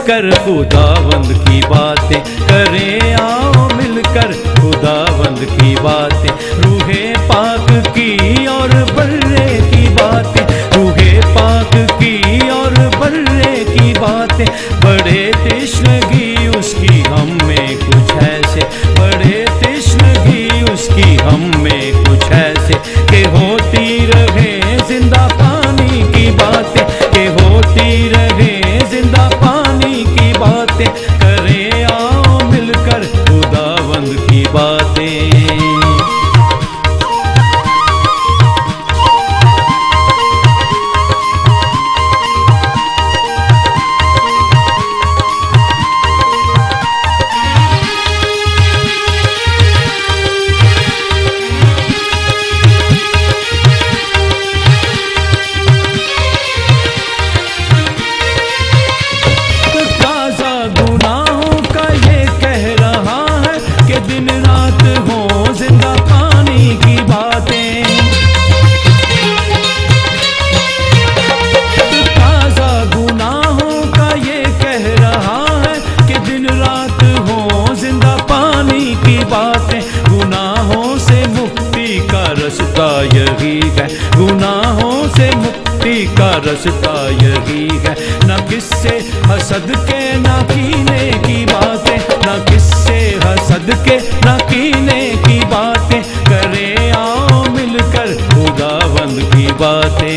मिलकर खुदावंद की बातें करें, आओ मिलकर खुदावंद की बातें, रूहे पाक की और बर्रे की बातें, रूहे पाक की और बर्रे की बातें, बड़े तृष्णगी उसकी हम में कुछ ऐसे, बड़े तृष्णगी उसकी हम में कुछ ऐसे, कि होती रहे जिंदा पानी की बातें, कि होती रहे जिंदा पानी की बातें, करें आओ मिलकर खुदावंद की बातें। दिन रात हो जिंदा पानी की बातें, ताजा गुनाहों का ये कह रहा है कि दिन रात हो जिंदा पानी की बातें, गुनाहों से मुक्ति का रास्ता यही है, गुनाहों से मुक्ति का रास्ता यही है, न किससे हसद के न कीने की बातें, न किससे हसद के न कीने की बातें, करें आओ मिलकर खुदावंद की बातें।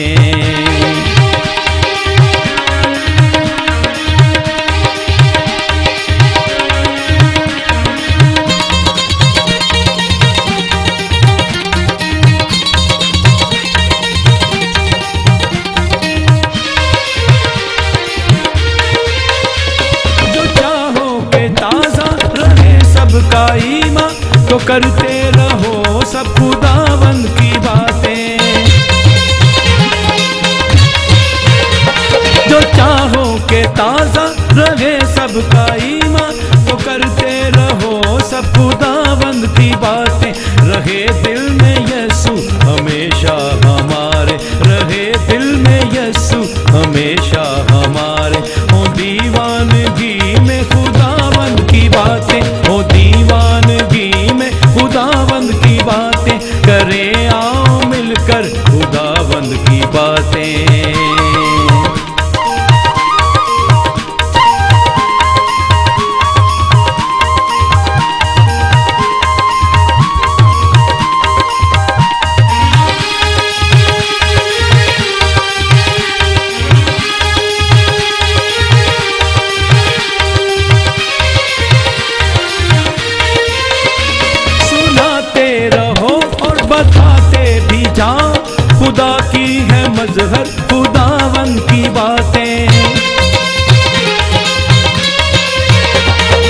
सबका ईमान तो करते रहो सब खुदावंद की बातें, जो चाहो के ताजा रहे सबका ईमान तो करते रहो सब खुदावंद की बातें, रहे दिल में यीशु हमेशा हमारे, रहे दिल में यीशु हमेशा हमारे, हो दीवानगी में खुदावंद की बातें, हो दीवानगी में खुदावंद की बातें, करें आओ मिलकर खुदावंद की बातें। बताते भी जाओ खुदा की है मजहर खुदावंद की बातें,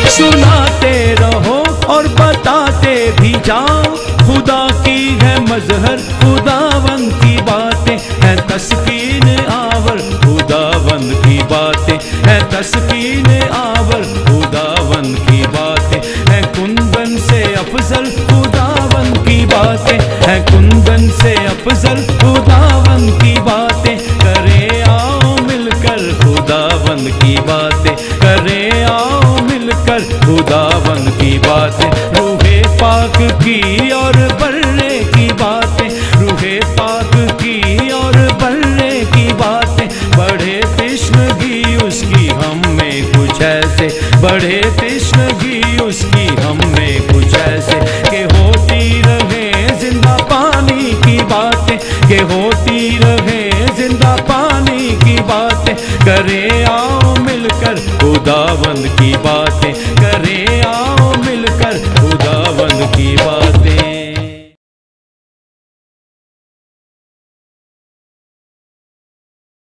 सुनाते रहो और बताते भी जाओ खुदा की है मजहर खुदावंद की बातें, है तस्कीन आवर खुदावंद की बातें, है तस्कीन आवर खुदावंद की बातें, है कुंदन से अफजल खुदावंद की बातें, है कुंदन से अफजल खुदावंद की बातें, करें आओ मिलकर खुदावंद की बातें, करें आओ मिलकर खुदावंद की बातें, रूहे पाक की और बर्रे की बातें, रूहे पाक की और बर्रे की बातें, बड़े तृष्णगी उसकी हम में कुछ ऐसे, बड़े तृष्णगी उसकी हम में कुछ ऐसे, कि होती रहे जिंदा पानी की बातें, कि होती रहे जिंदा पानी की बातें, करें आओ मिलकर खुदावंद की बातें।